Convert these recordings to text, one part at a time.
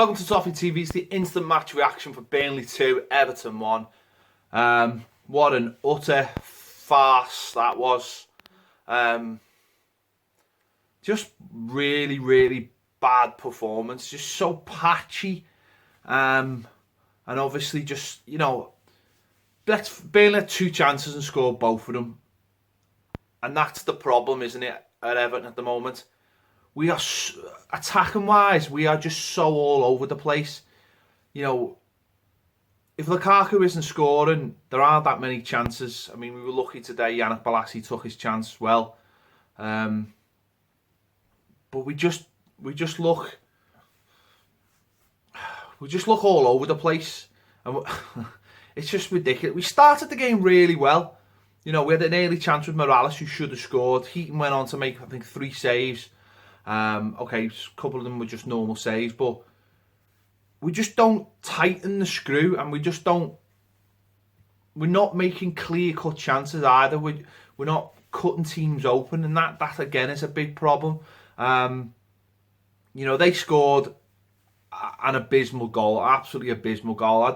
welcome to Toffee TV. It's the instant match reaction for Burnley 2, Everton 1. What an utter farce that was. Just really, really bad performance. Just so patchy. And obviously just, Burnley had 2 chances and scored both of them. And that's the problem, isn't it, at Everton at the moment? We are, attacking wise, we are just so all over the place. If Lukaku isn't scoring, there aren't that many chances. I mean, we were lucky today. Yannick Bolasie took his chance as well. But we just look all over the place, and it's just ridiculous. We started the game really well. We had an early chance with Morales, who should have scored. Heaton went on to make, I think, 3 saves. Okay, a couple of them were just normal saves, but we just don't tighten the screw, and we're not making clear-cut chances either. We're not cutting teams open, and that again is a big problem. They scored an abysmal goal, absolutely abysmal goal. I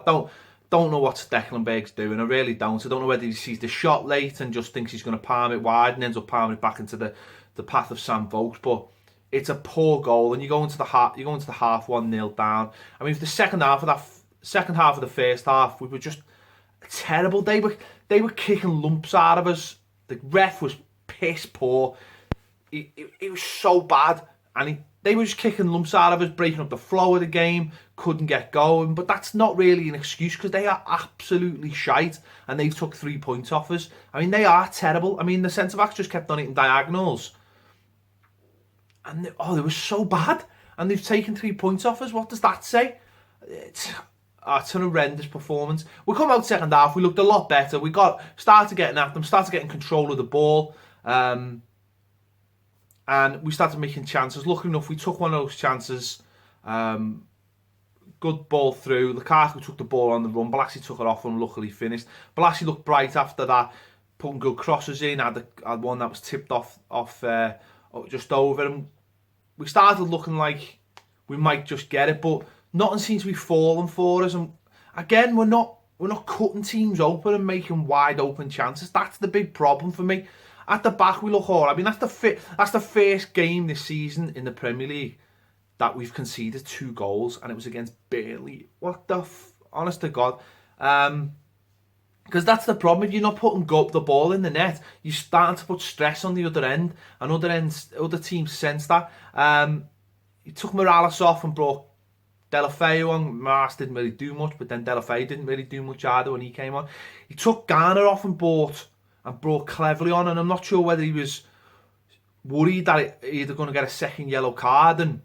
don't know what Stekelenburg's doing. I really don't. I don't know whether he sees the shot late and just thinks he's going to palm it wide and ends up palming it back into the path of Sam Vokes. But it's a poor goal, and you go into the half 1-0 down. I mean, for the second half of the first half, we were just terrible. They were kicking lumps out of us. The ref was piss poor. It was so bad, and they were just kicking lumps out of us, breaking up the flow of the game, couldn't get going. But that's not really an excuse, because they are absolutely shite, and they've took 3 points off us. I mean, they are terrible. I mean, the centre-backs just kept on hitting diagonals. And they were so bad, and they've taken 3 points off us. What does that say? It's an horrendous performance. We come out second half, we looked a lot better. We started getting at them, started getting control of the ball. And we started making chances. Lucky enough, we took one of those chances. Good ball through. Lukaku took the ball on the run. Bolasie took it off and luckily finished. Bolasie looked bright after that, putting good crosses in. Had one that was tipped off just over him. We started looking like we might just get it, but nothing seems to be falling for us. And again, we're not cutting teams open and making wide open chances. That's the big problem for me. At the back, we look all. I mean, that's the first game this season in the Premier League that we've conceded 2 goals, and it was against Burnley. What the honest to God. Because that's the problem. If you're not putting the ball in the net, you're starting to put stress on the other end, and other teams sense that. He took Morales off and brought Delafeu on. Morales didn't really do much, but then Delafeu didn't really do much either when he came on. He took Garner off and brought Cleverly on, and I'm not sure whether he was worried that either going to get a second yellow card.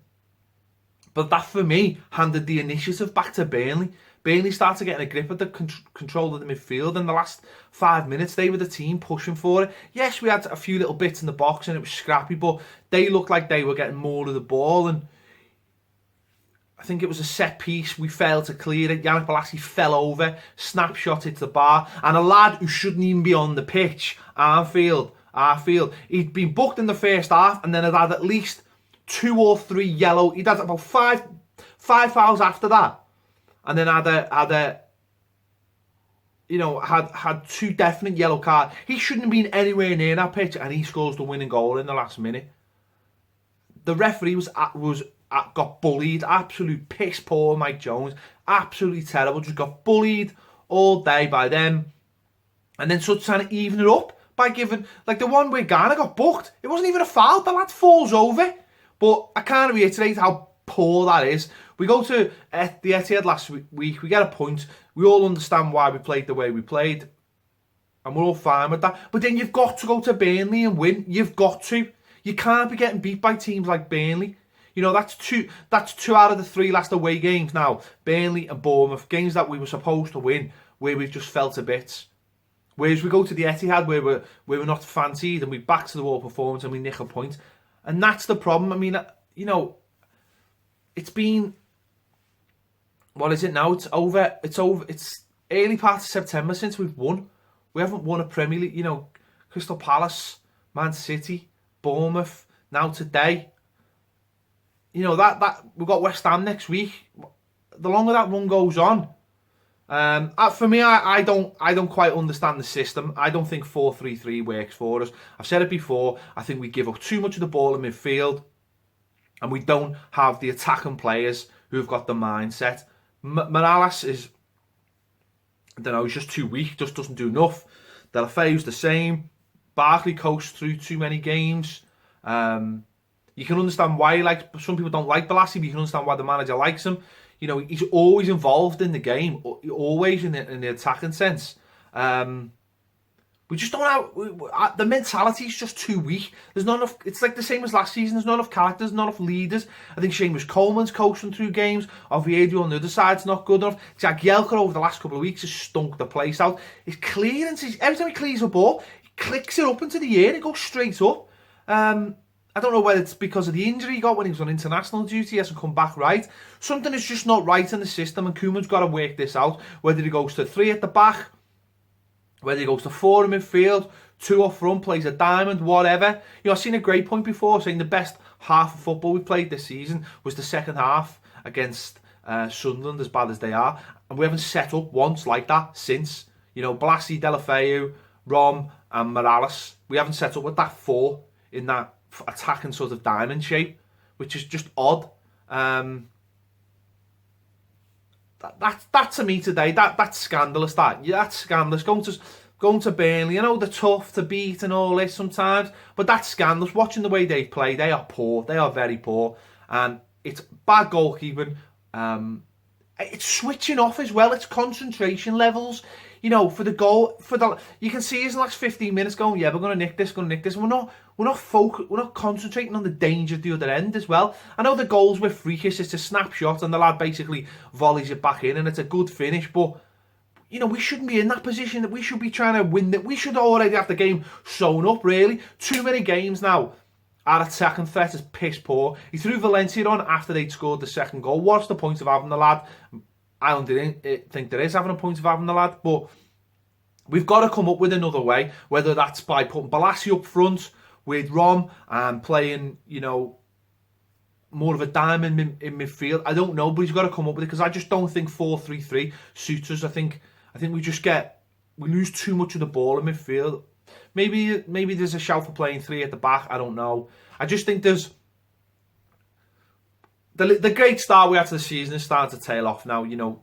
But that, for me, handed the initiative back to Burnley. Burnley started getting a grip at the control of the midfield. In the last 5 minutes, they were the team pushing for it. Yes, we had a few little bits in the box and it was scrappy, but they looked like they were getting more of the ball. And I think it was a set piece. We failed to clear it. Yannick Bolasie fell over, snapshot it to the bar. And a lad who shouldn't even be on the pitch, Arfield, he'd been booked in the first half and then had had at least 2 or 3 yellow. He'd had about five fouls after that. And then had 2 definite yellow cards. He shouldn't have been anywhere near that pitch, and he scores the winning goal in the last minute. The referee got bullied. Absolute piss poor, Mike Jones. Absolutely terrible. Just got bullied all day by them. And then sort of trying to even it up by giving, like the one where Garner got booked. It wasn't even a foul. The lad falls over. But I can't reiterate how poor that is. We go to the Etihad last week, we get a point. We all understand why we played the way we played, and we're all fine with that. But then you've got to go to Burnley and win. You've got to. You can't be getting beat by teams like Burnley. That's two out of the 3 last away games now. Burnley and Bournemouth, games that we were supposed to win, where we've just fell to bits. Whereas we go to the Etihad, where we're not fancied, and we back to the wall performance and we nick a point. And that's the problem. I mean, it's been, what is it now? It's over. It's early part of September since we've won. We haven't won a Premier League. Crystal Palace, Man City, Bournemouth. Now today, you know, that we've got West Ham next week. The longer that run goes on, for me, I don't quite understand the system. I don't think 4-3-3 works for us. I've said it before. I think we give up too much of the ball in midfield, and we don't have the attacking players who've got the mindset. Morales is, I don't know, he's just too weak. Just doesn't do enough. Delafeu's the same. Barkley coached through too many games. You can understand why, like, some people don't like Balassi, but you can understand why the manager likes him. You know, he's always involved in the game, always in the attacking sense. We just don't have, the mentality is just too weak. There's not enough, it's like the same as last season, there's not enough characters, not enough leaders. I think Seamus Coleman's coaching through games, Oviedo on the other side's not good enough. Jagielka over the last couple of weeks has stunk the place out. His clearance, every time he clears a ball, he clicks it up into the air, it goes straight up. I don't know whether it's because of the injury he got when he was on international duty, he hasn't come back right. Something is just not right in the system, and Koeman's got to work this out. Whether he goes to 3 at the back, whether he goes to 4 in midfield, 2 up front, plays a diamond, whatever. You know, I've seen a great point before saying the best half of football we played this season was the second half against Sunderland, as bad as they are. And we haven't set up once like that since. You know, Balassi, Delafeu, Rom and Morales. We haven't set up with that 4 in that attacking sort of diamond shape, which is just odd. That to me today, that's scandalous. That's scandalous. Going to Burnley, you know, they're tough to beat and all this sometimes, but that's scandalous. Watching the way they play, they are poor. They are very poor, and it's bad goalkeeping. It's switching off as well. It's concentration levels. You know, for the goal, you can see his last 15 minutes going, yeah, we're gonna nick this. And we're not focused. We're not concentrating on the danger at the other end as well. I know the goals were freakish. It's a snapshot, and the lad basically volleys it back in, and it's a good finish. But you know, we shouldn't be in that position. That we should be trying to win. That we should already have the game sewn up. Really, too many games now. Our attacking threat is piss poor. He threw Valencia on after they'd scored the second goal. What's the point of having the lad? I don't think there is having a point of having the lad, but we've got to come up with another way, whether that's by putting Balassi up front with Rom and playing, you know, more of a diamond in midfield. I don't know, but he's got to come up with it, because I just don't think 4-3-3 suits us. I think we lose too much of the ball in midfield. Maybe there's a shout for playing 3 at the back. I don't know. I just think there's the great start we had to the season is starting to tail off now. You know,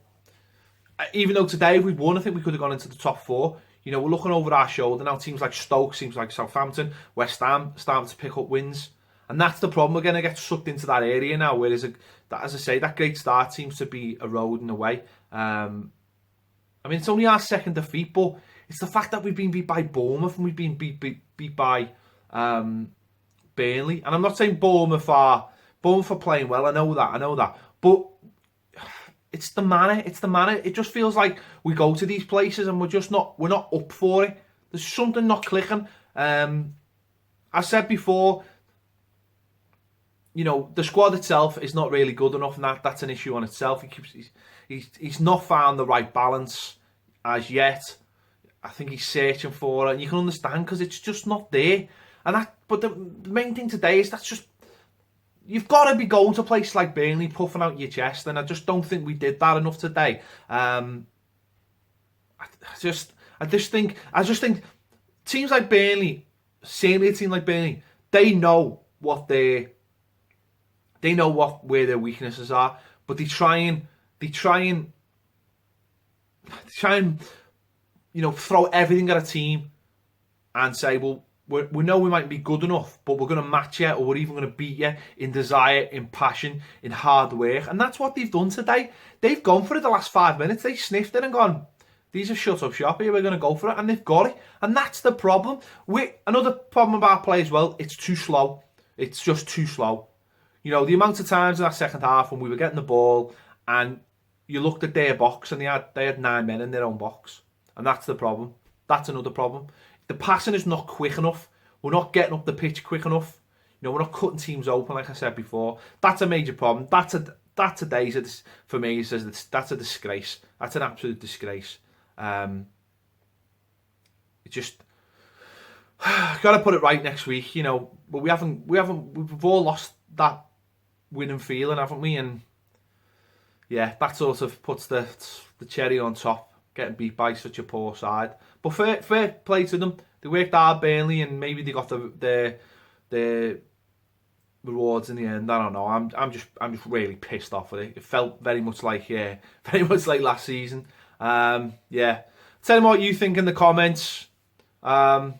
even though today if we'd won, I think we could have gone into the top 4. You know, we're looking over our shoulder now. Teams like Stoke, teams like Southampton, West Ham starting to pick up wins, and that's the problem. We're going to get sucked into that area now. Whereas, as I say, that great start seems to be eroding away. I mean, it's only our second defeat, but it's the fact that we've been beat by Bournemouth and we've been beat by Burnley. And I'm not saying Bournemouth are playing well. I know that, but it's the manner. It just feels like we go to these places and we're not up for it. There's something not clicking. I said before, you know, the squad itself is not really good enough, and that's an issue on itself. He's not found the right balance as yet. I think he's searching for it, and you can understand, because it's just not there. But the main thing today is you've got to be going to places like Burnley, puffing out your chest, and I just don't think we did that enough today. I just think teams like Burnley, certainly a team like Burnley, they know where their weaknesses are, but they try and you know, throw everything at a team and say, well, we know we might be good enough, but we're going to match you, or we're even going to beat you in desire, in passion, in hard work. And that's what they've done today. They've gone for it the last 5 minutes. They sniffed it and gone, these are shut up shop here, we're going to go for it. And they've got it. And that's the problem. Another problem about play as well, it's too slow. It's just too slow. You know, the amount of times in that second half when we were getting the ball and you looked at their box and they had 9 men in their own box. And that's the problem. That's another problem. The passing is not quick enough. We're not getting up the pitch quick enough. You know, we're not cutting teams open, like I said before. That's a major problem. That today's, for me, says that's a disgrace. That's an absolute disgrace. It just got to put it right next week, you know. But we've all lost that winning feeling, haven't we? And yeah, that sort of puts the cherry on top, getting beat by such a poor side. But fair play to them. They worked hard, Burnley, and maybe they got the rewards in the end. I don't know. I'm just really pissed off with it. It felt very much like last season. Yeah. Tell me what you think in the comments. Yeah.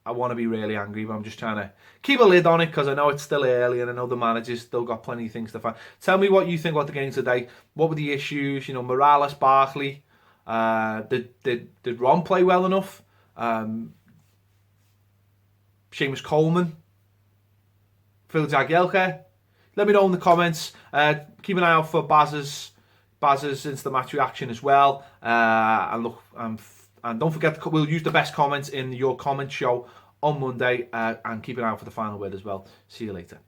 I want to be really angry, but I'm just trying to keep a lid on it because I know it's still early and I know the manager's still got plenty of things to find. Tell me what you think about the game today. What were the issues? You know, Morales, Barkley. Did Ron play well enough? Seamus Coleman, Phil Jagielka. Let me know in the comments. Keep an eye out for Baz's instant match reaction as well. And don't forget, we'll use the best comments in your comment show on Monday. And keep an eye out for the final word as well. See you later.